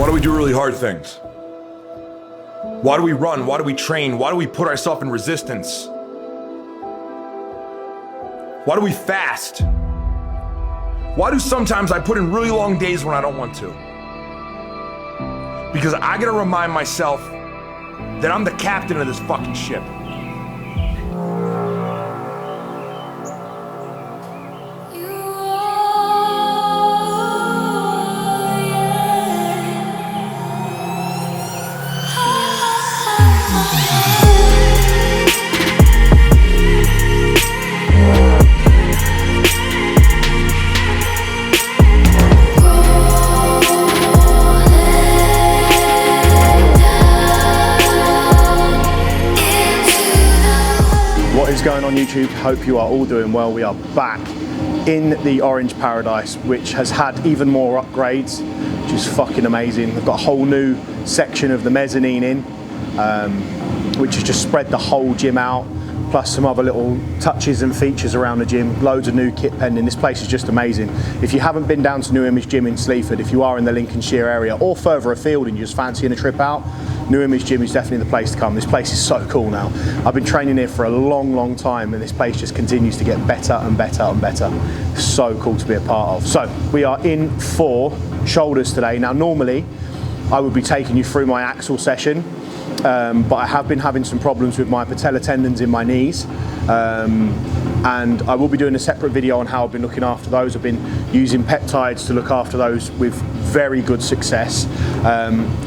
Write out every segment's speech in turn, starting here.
Why do we do really hard things? Why do we run? Why do we train? Why do we put ourselves in resistance? Why do we fast? Why do sometimes I put in really long days when I don't want to? Because I gotta remind myself that I'm the captain of this fucking ship. What is going on YouTube? Hope you are all doing well. We are back in the Orange Paradise, which has had even more upgrades, which is fucking amazing. They've got a whole new section of the mezzanine in, which has just spread the whole gym out, plus some other little touches and features around the gym. Loads of new kit pending. This place is just amazing. If you haven't been down to New Image Gym in Sleaford, if you are in the Lincolnshire area or further afield and you're just fancying a trip out, New Image Gym is definitely the place to come. This place is so cool now. I've been training here for a long time, and this place just continues to get better and better and better. So cool to be a part of. So we are in for shoulders today. Now normally I would be taking you through my axle session, but I have been having some problems with my patella tendons in my knees, and I will be doing a separate video on how I've been looking after those. I've been using peptides to look after those with very good success.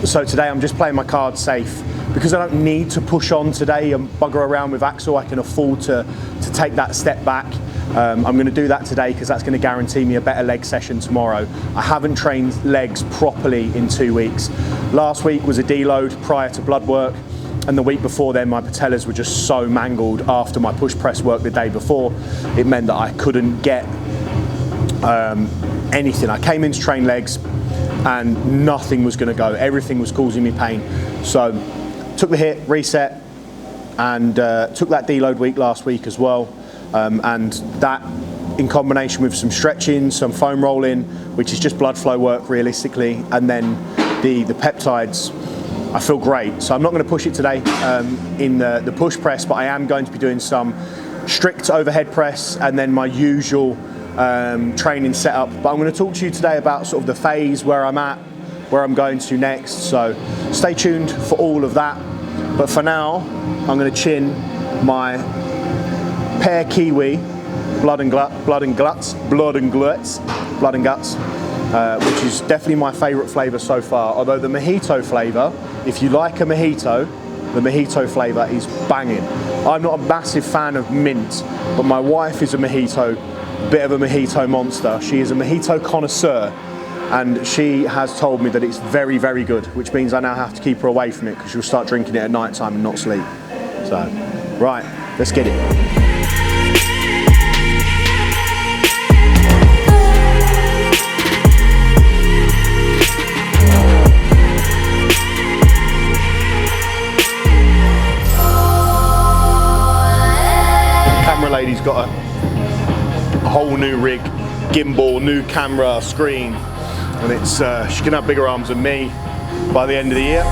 So today I'm just playing my cards safe. Because I don't need to push on today and bugger around with axle, I can afford to take that step back. I'm going to do that today because that's going to guarantee me a better leg session tomorrow. I haven't trained legs properly in 2 weeks. Last week was a deload prior to blood work, and the week before then my patellas were just so mangled after my push press work the day before. It meant that I couldn't get anything. I came in to train legs and nothing was going to go. Everything was causing me pain. So took the hit, reset, and took that deload week last week as well. And that in combination with some stretching, some foam rolling, which is just blood flow work realistically, and then the peptides, I feel great. So I'm not going to push it today in the push press, but I am going to be doing some strict overhead press and then my usual training setup. But I'm going to talk to you today about sort of the phase, where I'm at, where I'm going to next. So stay tuned for all of that. But for now, I'm going to chin my pear kiwi blood and guts, which is definitely my favourite flavour so far. Although the mojito flavour, if you like a mojito, the mojito flavour is banging. I'm not a massive fan of mint, but my wife is a bit of a mojito monster. She is a mojito connoisseur, and she has told me that it's very good, which means I now have to keep her away from it because she'll start drinking it at night time and not sleep. So, right, let's get it. Lady's got a whole new rig, gimbal, new camera, screen, and it's she can have bigger arms than me by the end of the year.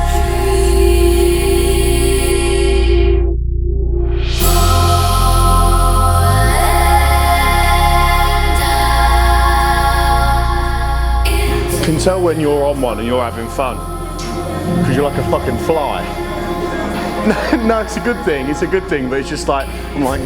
You can tell when you're on one and you're having fun because you're like a fucking fly. No, it's a good thing. It's a good thing, but it's just like, I'm like,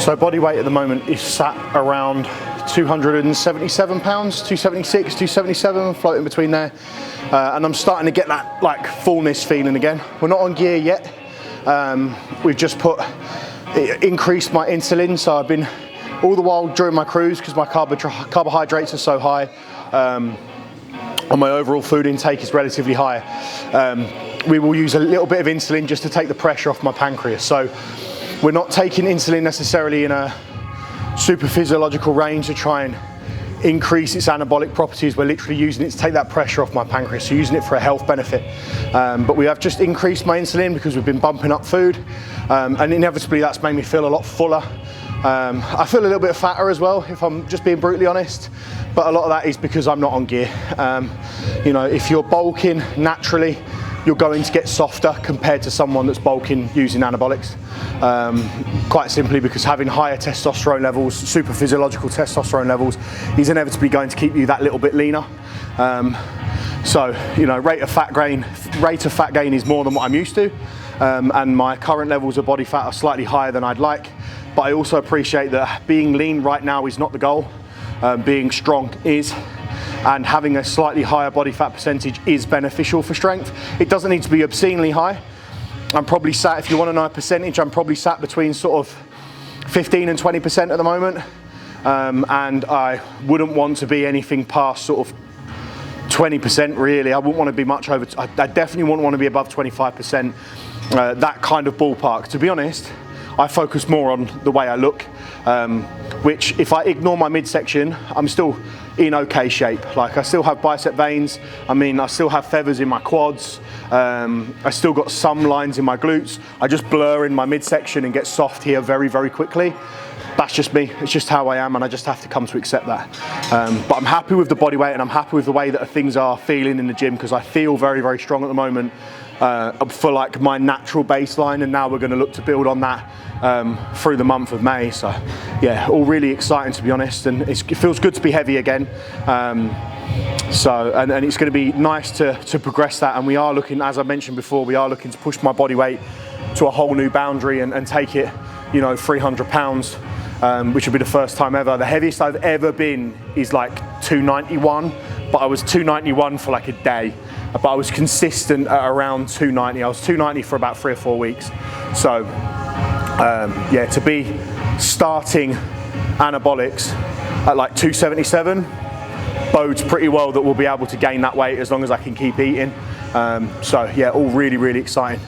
So body weight at the moment is sat around 277 pounds, 276, 277, floating between there. And I'm starting to get that like fullness feeling again. We're not on gear yet. We've just increased my insulin, so I've been all the while during my cruise, because my carbohydrates are so high, and my overall food intake is relatively high. We will use a little bit of insulin just to take the pressure off my pancreas. So we're not taking insulin necessarily in a super physiological range to try and increase its anabolic properties. We're literally using it to take that pressure off my pancreas, so using it for a health benefit. But we have just increased my insulin because we've been bumping up food, and inevitably that's made me feel a lot fuller. I feel a little bit fatter as well, if I'm just being brutally honest, but a lot of that is because I'm not on gear. You know, if you're bulking naturally, you're going to get softer compared to someone that's bulking using anabolics. Quite simply because having higher testosterone levels, super physiological testosterone levels, is inevitably going to keep you that little bit leaner. So, you know, rate of fat gain is more than what I'm used to, and my current levels of body fat are slightly higher than I'd like. But I also appreciate that being lean right now is not the goal. Being strong is, and having a slightly higher body fat percentage is beneficial for strength. It doesn't need to be obscenely high. I'm probably sat, if you want to know a percentage, I'm probably sat between sort of 15 and 20% at the moment. And I wouldn't want to be anything past sort of 20% really. I wouldn't want to be much over, I definitely wouldn't want to be above 25%, that kind of ballpark. To be honest, I focus more on the way I look, which if I ignore my midsection, I'm still in okay shape. Like, I still have bicep veins. I mean, I still have feathers in my quads. I still got some lines in my glutes. I just blur in my midsection and get soft here very, very quickly. That's just me. It's just how I am, and I just have to come to accept that. But I'm happy with the body weight, and I'm happy with the way that things are feeling in the gym, because I feel very, very strong at the moment for like my natural baseline, and now we're going to look to build on that through the month of May. So yeah, all really exciting, to be honest, and it feels good to be heavy again. So and it's going to be nice to progress that, and we are looking, as I mentioned before, we are looking to push my body weight to a whole new boundary and take it, you know, 300 pounds, which will be the first time ever. The heaviest I've ever been is like 291, but I was 291 for like a day, but I was consistent at around 290. I was 290 for about 3 or 4 weeks. So yeah, to be starting anabolics at like 277 bodes pretty well that we'll be able to gain that weight as long as I can keep eating. So yeah, all really, really exciting.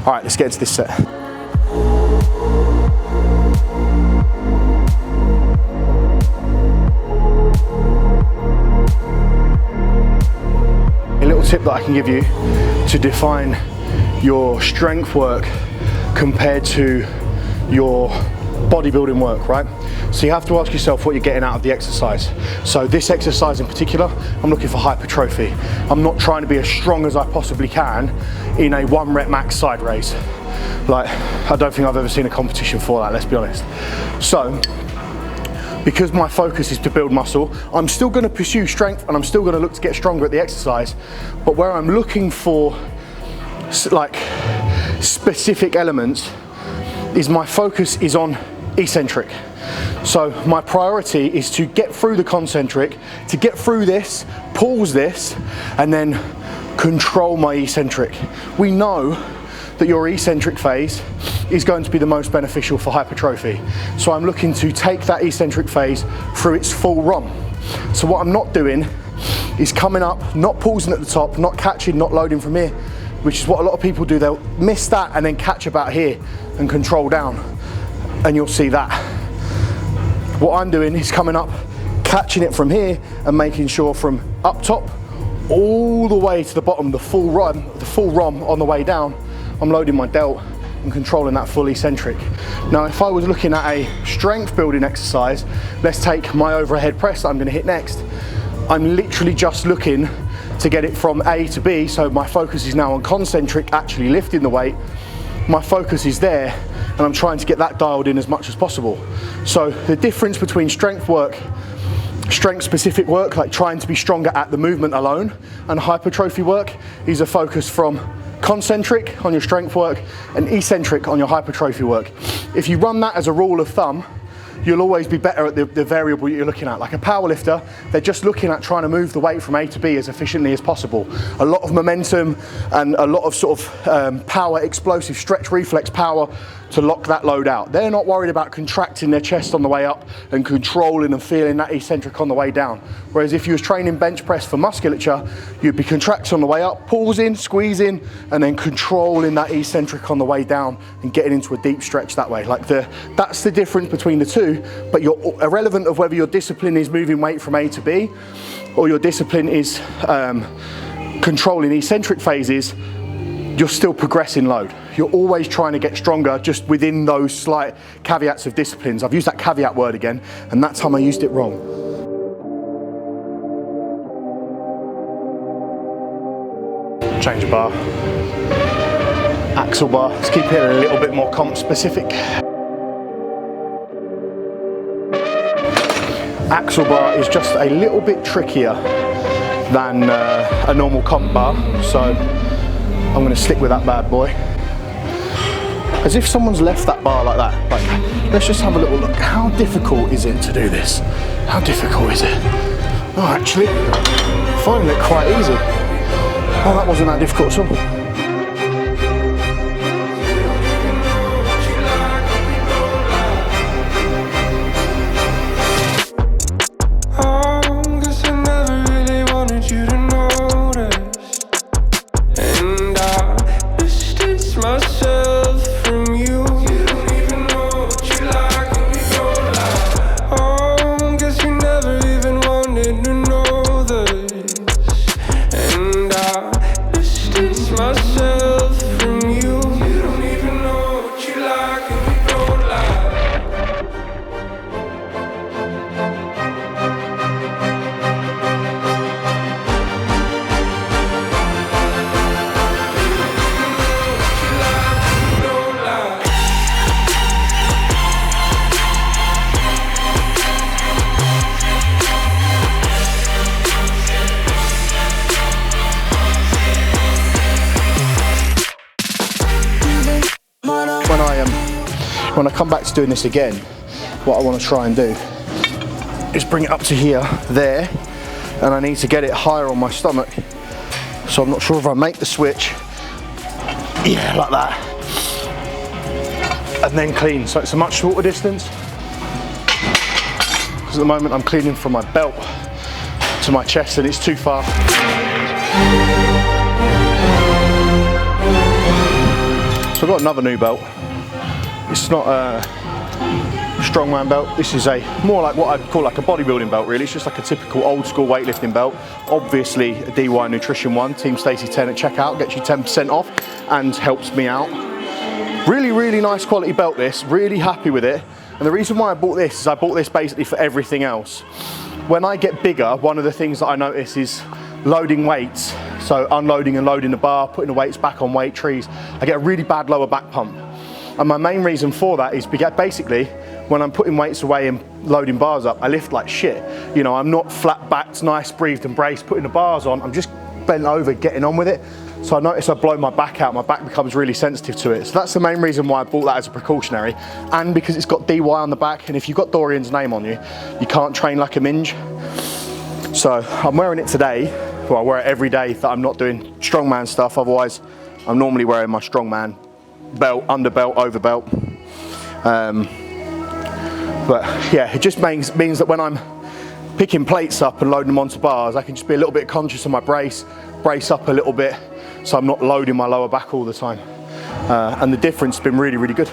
All right, let's get into this set. A little tip that I can give you to define your strength work compared to your bodybuilding work, right? So you have to ask yourself what you're getting out of the exercise. So this exercise in particular, I'm looking for hypertrophy. I'm not trying to be as strong as I possibly can in a 1 rep max side raise. Like, I don't think I've ever seen a competition for that, let's be honest. So, because my focus is to build muscle, I'm still going to pursue strength, and I'm still going to look to get stronger at the exercise. But where I'm looking for like specific elements is my focus is on eccentric. So my priority is to get through the concentric, to get through this, pause this, and then control my eccentric. We know that your eccentric phase is going to be the most beneficial for hypertrophy. So I'm looking to take that eccentric phase through its full ROM. So what I'm not doing is coming up, not pausing at the top, not catching, not loading from here, which is what a lot of people do. They'll miss that and then catch about here and control down, and you'll see that. What I'm doing is coming up, catching it from here, and making sure from up top all the way to the bottom, the full ROM on the way down, I'm loading my delt and controlling that full eccentric. Now, if I was looking at a strength building exercise, let's take my overhead press that I'm going to hit next. I'm literally just looking to get it from A to B, so my focus is now on concentric, actually lifting the weight. My focus is there, and I'm trying to get that dialed in as much as possible. So the difference between strength work, strength specific work, like trying to be stronger at the movement alone, and hypertrophy work is a focus from concentric on your strength work and eccentric on your hypertrophy work. If you run that as a rule of thumb, you'll always be better at the variable you're looking at. Like a power lifter, they're just looking at trying to move the weight from A to B as efficiently as possible. A lot of momentum and a lot of sort of power, explosive stretch reflex power to lock that load out. They're not worried about contracting their chest on the way up and controlling and feeling that eccentric on the way down. Whereas if you was training bench press for musculature, you'd be contracting on the way up, pausing, squeezing, and then controlling that eccentric on the way down and getting into a deep stretch that way. Like that's the difference between the two, but you're irrelevant of whether your discipline is moving weight from A to B or your discipline is controlling eccentric phases, you're still progressing load. You're always trying to get stronger just within those slight caveats of disciplines. I've used that caveat word again, and that time I used it wrong. Change of bar. Axle bar, let's keep it a little bit more comp specific. Axle bar is just a little bit trickier than a normal comp bar, so I'm going to stick with that bad boy. As if someone's left that bar like that. Like, let's just have a little look. How difficult is it to do this? How difficult is it? Oh, actually, finding it quite easy. Oh, that wasn't that difficult at all. When I come back to doing this again, what I want to try and do is bring it up to here, there, and I need to get it higher on my stomach. So I'm not sure if I make the switch, yeah, like that, and then clean. So it's a much shorter distance, because at the moment I'm cleaning from my belt to my chest and it's too far. So I've got another new belt. It's not a strongman belt. This is a more like what I'd call like a bodybuilding belt really. It's just like a typical old school weightlifting belt. Obviously a DY Nutrition one, Team Stacey 10 at checkout, gets you 10% off and helps me out. Really, really nice quality belt this, really happy with it. And the reason why I bought this is I bought this basically for everything else. When I get bigger, one of the things that I notice is loading weights. So unloading and loading the bar, putting the weights back on weight trees. I get a really bad lower back pump. And my main reason for that is basically when I'm putting weights away and loading bars up, I lift like shit. You know, I'm not flat backed, nice breathed and braced, putting the bars on. I'm just bent over, getting on with it. So I notice I blow my back out, my back becomes really sensitive to it. So that's the main reason why I bought that as a precautionary. And because it's got DY on the back, and if you've got Dorian's name on you, you can't train like a minge. So I'm wearing it today. Well, I wear it every day that I'm not doing strongman stuff. Otherwise, I'm normally wearing my strongman belt, under belt, over belt. But yeah, it just means that when I'm picking plates up and loading them onto bars, I can just be a little bit conscious of my brace up a little bit, so I'm not loading my lower back all the time. And the difference has been really, really good.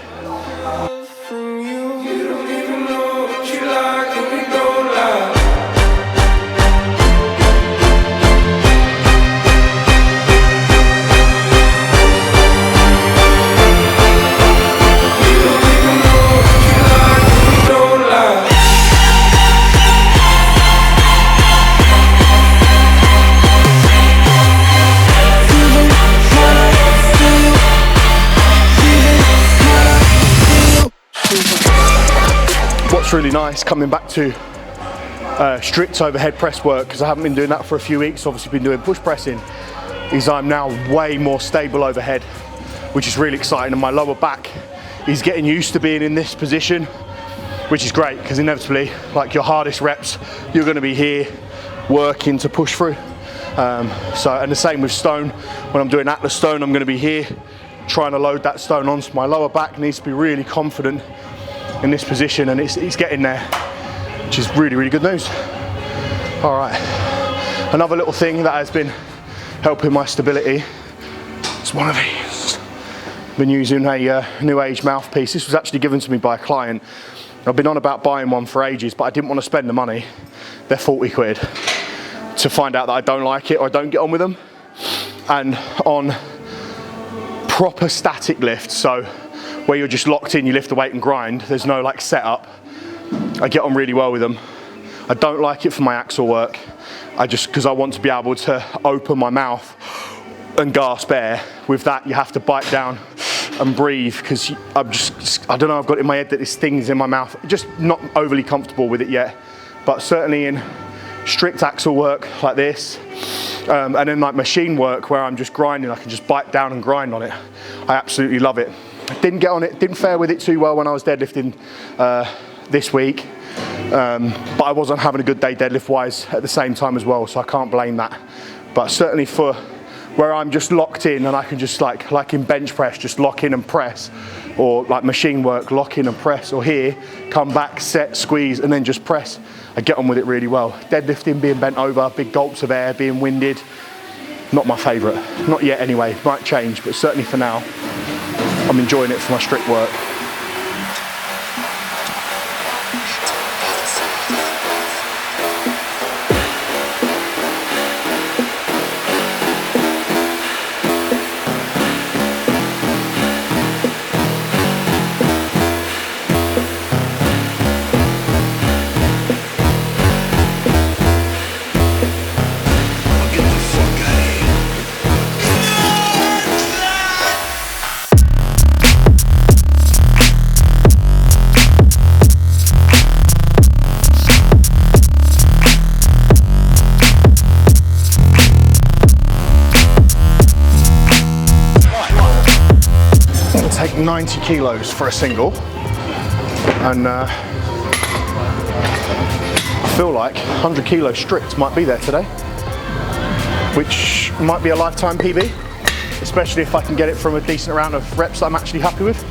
Really nice coming back to strict overhead press work, because I haven't been doing that for a few weeks, obviously been doing push pressing, is I'm now way more stable overhead, which is really exciting, and my lower back is getting used to being in this position, which is great because inevitably, like your hardest reps, you're going to be here working to push through. And the same with stone. When I'm doing Atlas stone, I'm going to be here trying to load that stone onto my lower back. Needs to be really confident in this position, and it's getting there, which is really, really good news. All right, another little thing that has been helping my stability is one of these. I've been using a new age mouthpiece. This was actually given to me by a client. I've been on about buying one for ages, but I didn't want to spend the money. They're 40 quid to find out that I don't like it or I don't get on with them. And on proper static lifts, so where you're just locked in, you lift the weight and grind, there's no like setup, I get on really well with them. I don't like it for my axle work. Because I want to be able to open my mouth and gasp air. With that, you have to bite down and breathe, because I don't know, I've got it in my head that this thing's in my mouth. Just not overly comfortable with it yet, but certainly in strict axle work like this, and then like machine work where I'm just grinding, I can just bite down and grind on it. I absolutely love it. I didn't get on it, didn't fare with it too well when I was deadlifting this week. But I wasn't having a good day deadlift wise at the same time as well, so I can't blame that. But certainly for where I'm just locked in and I can just like in bench press, just lock in and press, or like machine work, lock in and press, or here, come back, set, squeeze, and then just press. I get on with it really well. Deadlifting, being bent over, big gulps of air, being winded, not my favourite. Not yet anyway, might change, but certainly for now, I'm enjoying it for my strict work. Take 90 kilos for a single, and I feel like 100 kilos strict might be there today, which might be a lifetime PB, especially if I can get it from a decent amount of reps that I'm actually happy with.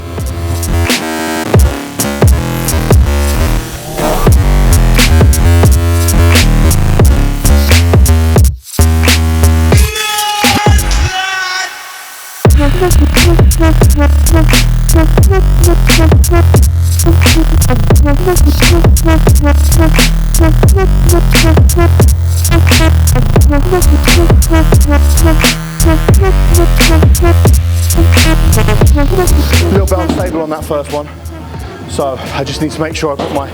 A little bit unstable on that first one, so I just need to make sure I put my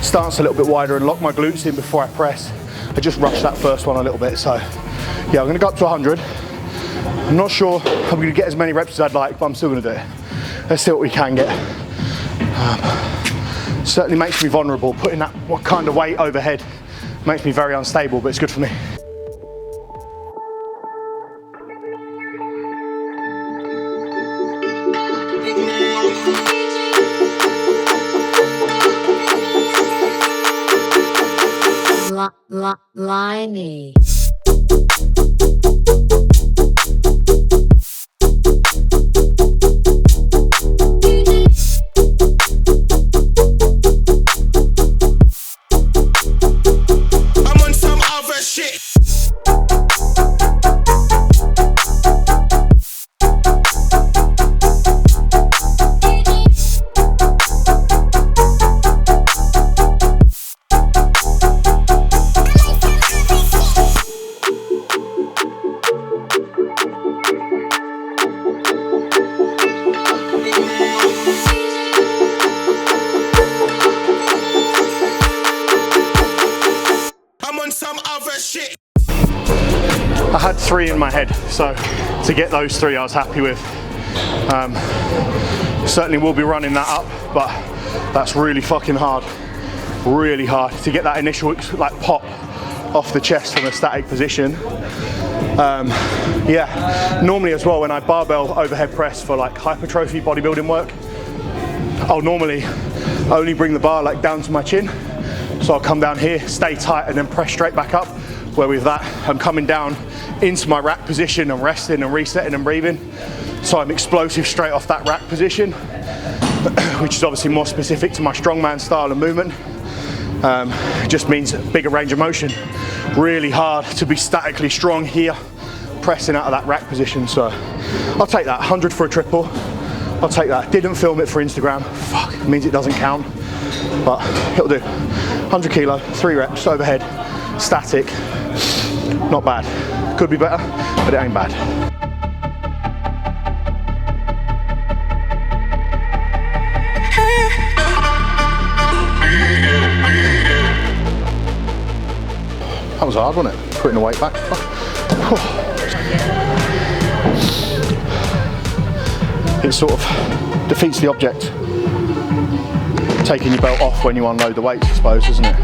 stance a little bit wider and lock my glutes in before I press. I just rushed that first one a little bit, so yeah, I'm going to go up to 100. I'm not sure I'm going to get as many reps as I'd like, but I'm still going to do it. Let's see what we can get. Certainly makes me vulnerable. Putting that kind of weight overhead makes me very unstable, but it's good for me. Liney. I had 3 in my head, so to get those 3 I was happy with. Certainly will be running that up, but that's really fucking hard. Really hard to get that initial like pop off the chest from a static position. Yeah, normally as well when I barbell overhead press for like hypertrophy bodybuilding work, I'll normally only bring the bar like down to my chin. So I'll come down here, stay tight, and then press straight back up. Where with that, I'm coming down into my rack position and resting and resetting and breathing. So I'm explosive straight off that rack position, which is obviously more specific to my strongman style of movement. Just means bigger range of motion. Really hard to be statically strong here, pressing out of that rack position. So I'll take that, 100 for a triple. I'll take that. Didn't film it for Instagram. Fuck, it means it doesn't count, but it'll do. 100 kilo, 3 reps, overhead, static. Not bad. Could be better, but it ain't bad. That was hard, wasn't it? Putting the weight back. It sort of defeats the object. Taking your belt off when you unload the weights, I suppose, isn't it?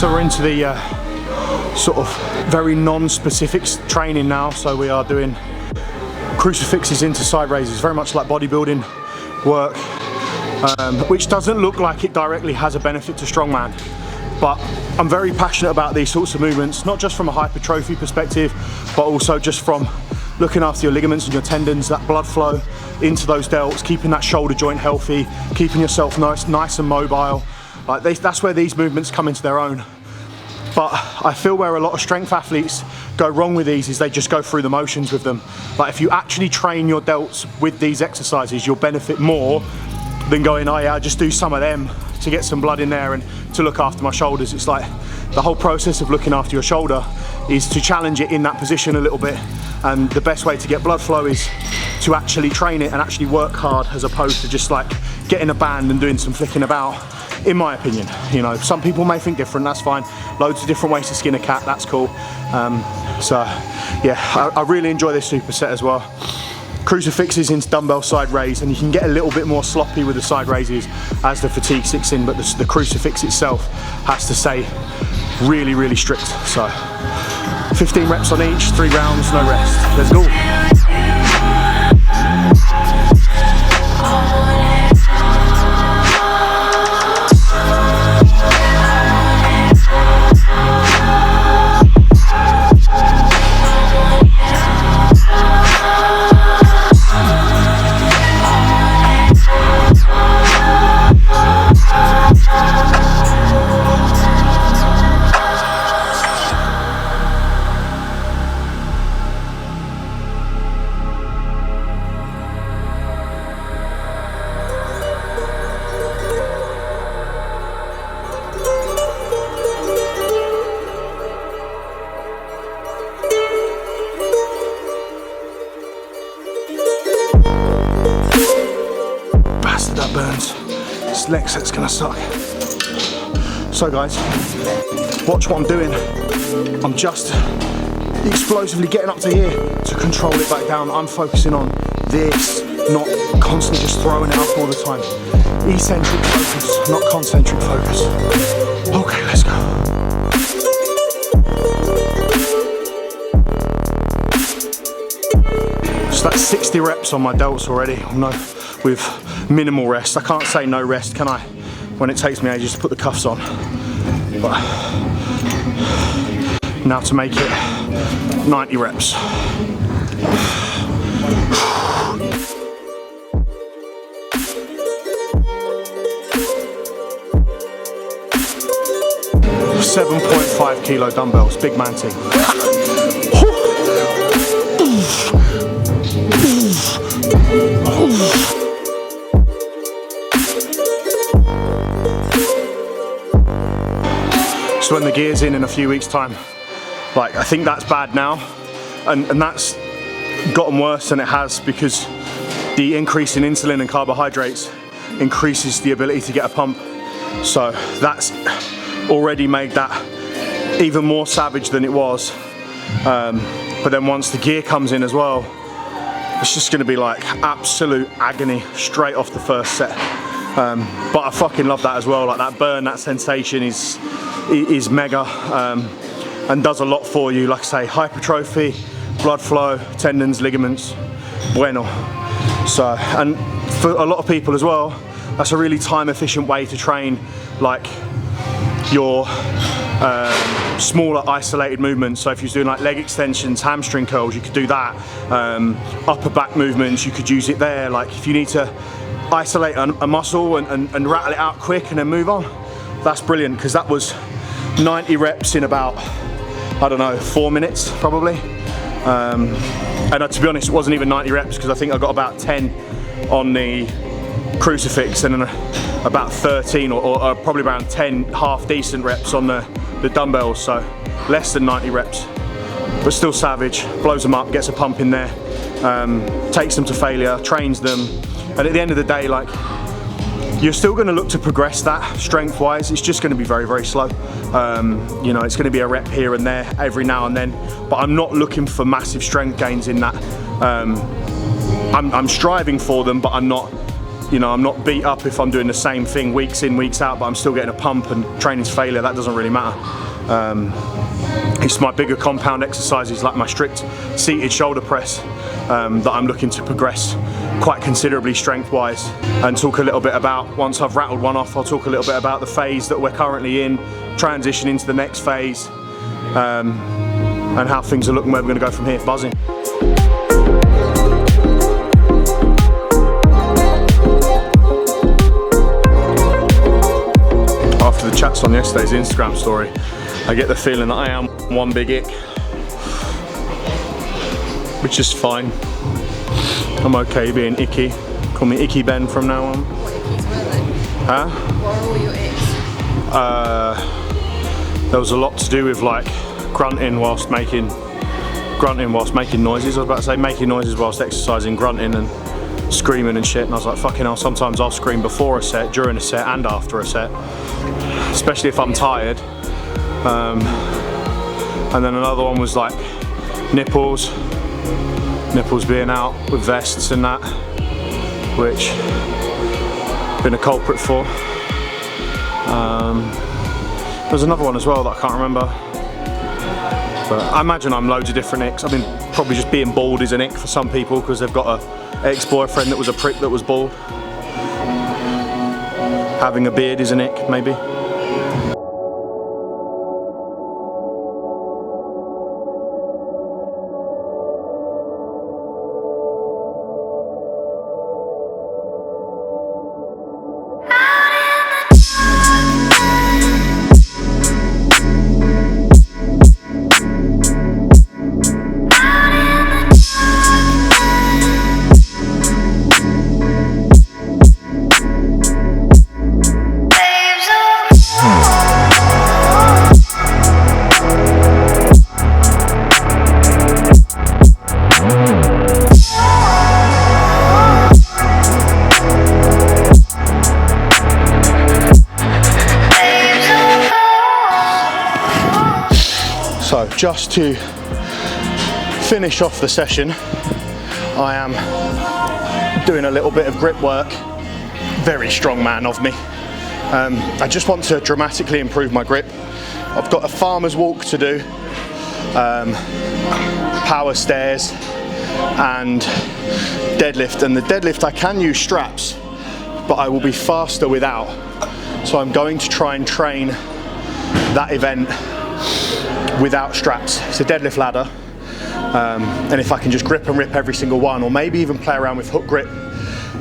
So we're into the sort of very non-specific training now. So we are doing crucifixes into side raises, very much like bodybuilding work, which doesn't look like it directly has a benefit to strongman. But I'm very passionate about these sorts of movements, not just from a hypertrophy perspective, but also just from looking after your ligaments and your tendons, that blood flow into those delts, keeping that shoulder joint healthy, keeping yourself nice and mobile. Like that's where these movements come into their own. But I feel where a lot of strength athletes go wrong with these is they just go through the motions with them. Like if you actually train your delts with these exercises, you'll benefit more than going, oh yeah, I'll just do some of them to get some blood in there and to look after my shoulders. It's like the whole process of looking after your shoulder is to challenge it in that position a little bit. And the best way to get blood flow is to actually train it and actually work hard, as opposed to just like getting a band and doing some flicking about, in my opinion. You know, some people may think different, that's fine. Loads of different ways to skin a cat, that's cool. So yeah, I really enjoy this superset as well. Crucifixes into dumbbell side raise, and you can get a little bit more sloppy with the side raises as the fatigue sits in, but the crucifix itself has to stay really, really strict. So 15 reps on each, 3 rounds, no rest. Let's go. That burns. This next set's gonna suck. So guys, watch what I'm doing. I'm just explosively getting up to here to control it back down. I'm focusing on this, not constantly just throwing it up all the time. Eccentric focus, not concentric focus. Okay, let's go. So that's 60 reps on my delts already. No, with minimal rest. I can't say no rest, can I? When it takes me ages to put the cuffs on. But Now to make it 90 reps. .5 kilo dumbbells, big man thing. So when the gear's in a few weeks' time, like I think that's bad now, and that's gotten worse than it has because the increase in insulin and carbohydrates increases the ability to get a pump. So that's already made that even more savage than it was. But then once the gear comes in as well, it's just gonna be like absolute agony straight off the first set. But I fucking love that as well. Like that burn, that sensation is mega and does a lot for you. Like I say, hypertrophy, blood flow, tendons, ligaments, bueno. So, and for a lot of people as well, that's a really time efficient way to train like your smaller isolated movements. So if you're doing like leg extensions, hamstring curls, you could do that. Upper back movements, you could use it there. Like if you need to isolate a muscle and rattle it out quick and then move on, that's brilliant, because that was 90 reps in about, I don't know, 4 minutes probably. And to be honest, it wasn't even 90 reps because I think I got about 10 on the crucifix and then about 13 or probably around 10 half decent reps on the dumbbells, so less than 90 reps, but still savage. Blows them up, gets a pump in there, takes them to failure, trains them, and at the end of the day, like, you're still going to look to progress that strength wise. It's just going to be very, very slow. You know, it's going to be a rep here and there every now and then, but I'm not looking for massive strength gains in that. I'm striving for them, but I'm not, you know, I'm not beat up if I'm doing the same thing weeks in, weeks out, but I'm still getting a pump and training's failure. That doesn't really matter. It's my bigger compound exercises like my strict seated shoulder press that I'm looking to progress quite considerably strength wise, and talk a little bit about, once I've rattled one off, I'll talk a little bit about the phase that we're currently in, transition into the next phase, and how things are looking, where we're going to go from here. Buzzing. After the chats on yesterday's Instagram story, I get the feeling that I am one big ick, which is fine. I'm okay being icky. Call me Icky Ben from now on. What ickies were they? Huh? What are all your icks? There was a lot to do with like grunting whilst making noises. I was about to say making noises whilst exercising, grunting and screaming and shit. And I was like, fucking hell, sometimes I'll scream before a set, during a set and after a set, especially if I'm tired. And then another one was like nipples being out with vests and that, which I've been a culprit for. There's another one as well that I can't remember, but I imagine I'm loads of different icks. I mean, probably just being bald is an ick for some people because they've got a ex-boyfriend that was a prick that was bald. Having a beard is an ick, maybe. So just to finish off the session, I am doing a little bit of grip work. Very strong man of me. I just want to dramatically improve my grip. I've got a farmer's walk to do, power stairs and deadlift. And the deadlift I can use straps, but I will be faster without. So I'm going to try and train that event without straps. It's a deadlift ladder, and if I can just grip and rip every single one, or maybe even play around with hook grip,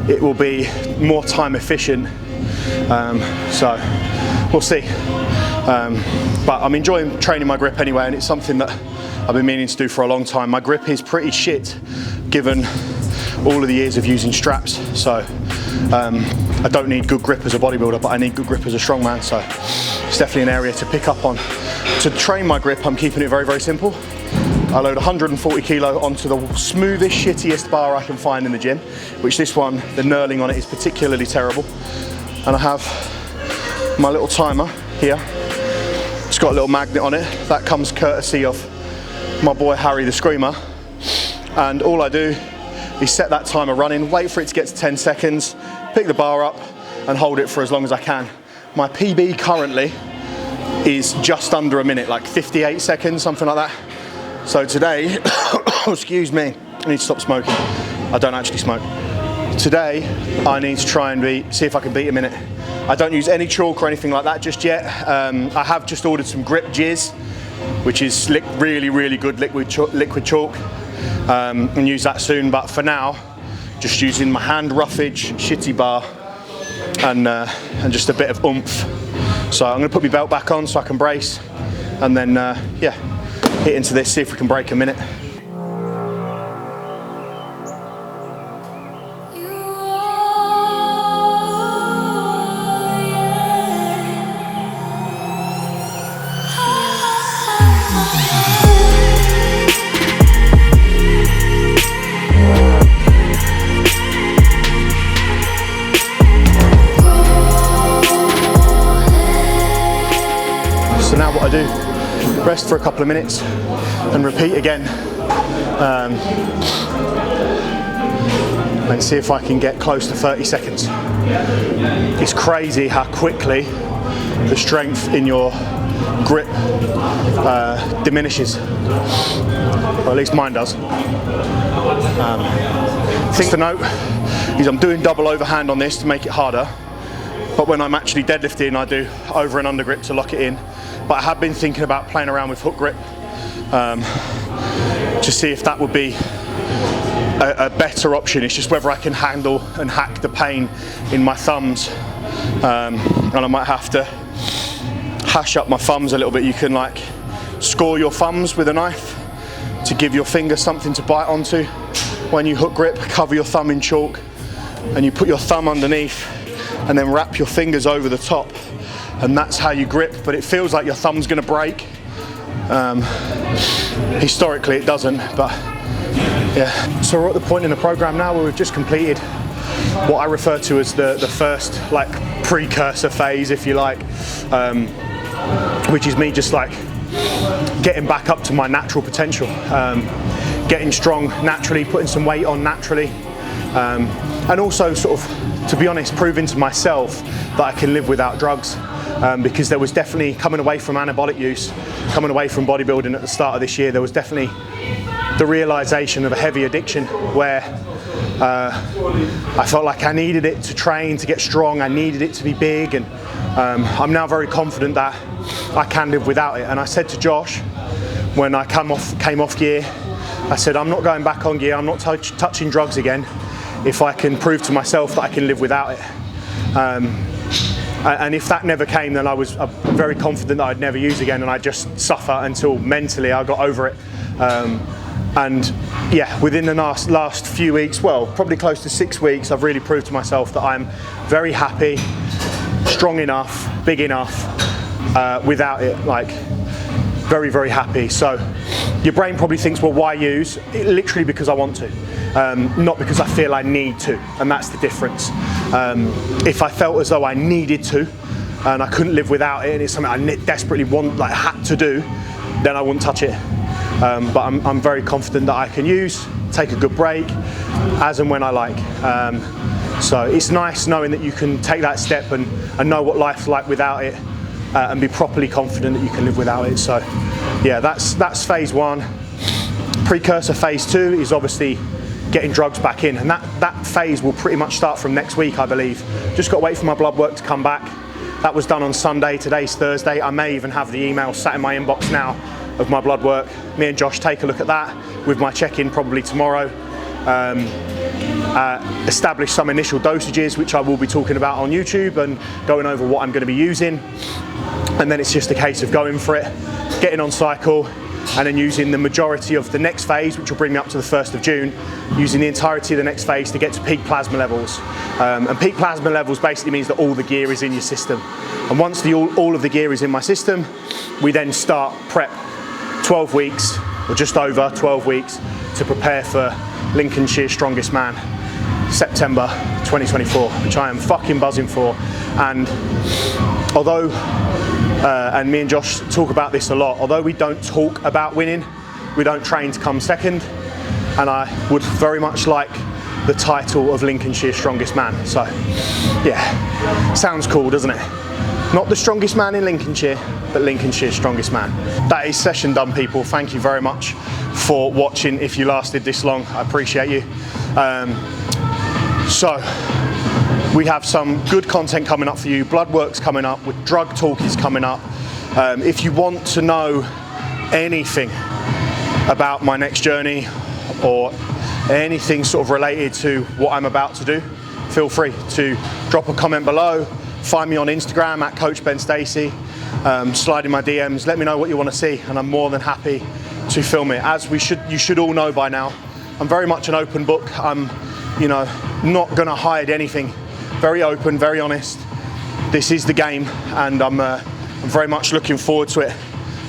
it will be more time efficient. So we'll see. But I'm enjoying training my grip anyway, and it's something that I've been meaning to do for a long time. My grip is pretty shit given all of the years of using straps, so I don't need good grip as a bodybuilder, but I need good grip as a strongman, so it's definitely an area to pick up on. To train my grip, I'm keeping it very, very simple. I load 140 kilo onto the smoothest, shittiest bar I can find in the gym, which this one, the knurling on it is particularly terrible. And I have my little timer here. It's got a little magnet on it. That comes courtesy of my boy Harry the Screamer. And all I do is set that timer running, wait for it to get to 10 seconds, pick the bar up and hold it for as long as I can. My PB currently is just under a minute, like 58 seconds, something like that. So today, excuse me, I need to stop smoking. I don't actually smoke. Today, I need to try and see if I can beat a minute. I don't use any chalk or anything like that just yet. I have just ordered some grip jizz, which is really, really good liquid chalk, and use that soon. But for now, just using my hand roughage, shitty bar, and just a bit of oomph. So I'm gonna put my belt back on so I can brace, and then yeah, hit into this, see if we can break a minute. So now what I do, rest for a couple of minutes and repeat again, and see if I can get close to 30 seconds. It's crazy how quickly the strength in your grip diminishes, or at least mine does. Thing to note is I'm doing double overhand on this to make it harder, but when I'm actually deadlifting I do over and under grip to lock it in. But I have been thinking about playing around with hook grip to see if that would be a better option. It's just whether I can handle and hack the pain in my thumbs, and I might have to hash up my thumbs a little bit. You can like score your thumbs with a knife to give your finger something to bite onto. When you hook grip, cover your thumb in chalk and you put your thumb underneath and then wrap your fingers over the top, and that's how you grip, but it feels like your thumb's gonna break. Historically it doesn't, but yeah. So we're at the point in the program now where we've just completed what I refer to as the first like precursor phase, if you like, which is me just like getting back up to my natural potential, getting strong naturally, putting some weight on naturally, and also sort of, to be honest, proving to myself that I can live without drugs. Because there was definitely, coming away from anabolic use, coming away from bodybuilding at the start of this year, there was definitely the realization of a heavy addiction where I felt like I needed it to train, to get strong, I needed it to be big, and I'm now very confident that I can live without it. And I said to Josh, when I came off gear, I said, I'm not going back on gear, I'm not touching drugs again if I can prove to myself that I can live without it. And if that never came, then I was very confident that I'd never use again, and I'd just suffer until mentally I got over it. And yeah, within the last few weeks, well, probably close to 6 weeks, I've really proved to myself that I'm very happy, strong enough, big enough, without it, like very, very happy. So your brain probably thinks, well, why use? Literally because I want to, not because I feel I need to, and that's the difference. If I felt as though I needed to and I couldn't live without it, and it's something I desperately had to do, then I wouldn't touch it. But I'm very confident that I can use, take a good break as and when I like. So it's nice knowing that you can take that step and know what life's like without it, and be properly confident that you can live without it. So yeah, that's phase one. Precursor phase two is obviously getting drugs back in, and that phase will pretty much start from next week, I believe. Just got to wait for my blood work to come back. That was done on Sunday, today's Thursday. I may even have the email sat in my inbox now of my blood work. Me and Josh take a look at that with my check-in probably tomorrow. Establish some initial dosages, which I will be talking about on YouTube and going over what I'm going to be using. And then it's just a case of going for it, getting on cycle, and then using the majority of the next phase, which will bring me up to the 1st of June, using the entirety of the next phase to get to peak plasma levels. And peak plasma levels basically means that all the gear is in your system. And once all of the gear is in my system, we then start prep 12 weeks, or just over 12 weeks, to prepare for Lincolnshire's Strongest Man, September 2024, which I am fucking buzzing for. And although, and me and Josh talk about this a lot, although we don't talk about winning, we don't train to come second, and I would very much like the title of Lincolnshire's Strongest Man. So yeah, sounds cool, doesn't it? Not the strongest man in Lincolnshire, but Lincolnshire's Strongest Man. That is session done, people. Thank you very much for watching. If you lasted this long, I appreciate you. So we have some good content coming up for you. Blood work's coming up, with drug talk is coming up. If you want to know anything about my next journey or anything sort of related to what I'm about to do, feel free to drop a comment below. Find me on Instagram at Coach Ben Stacey. Slide in my DMs. Let me know what you want to see, and I'm more than happy to film it. As you should all know by now, I'm very much an open book. I'm, not going to hide anything. Very open, very honest. This is the game, and I'm very much looking forward to it,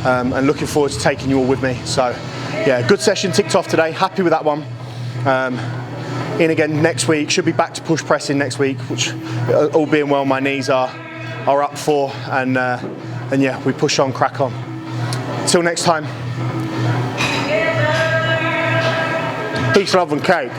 and looking forward to taking you all with me. So, yeah, good session ticked off today. Happy with that one. In again next week. Should be back to push pressing next week, which, all being well, my knees are up for, and yeah, we push on, crack on. Till next time. Peace, love, and cake.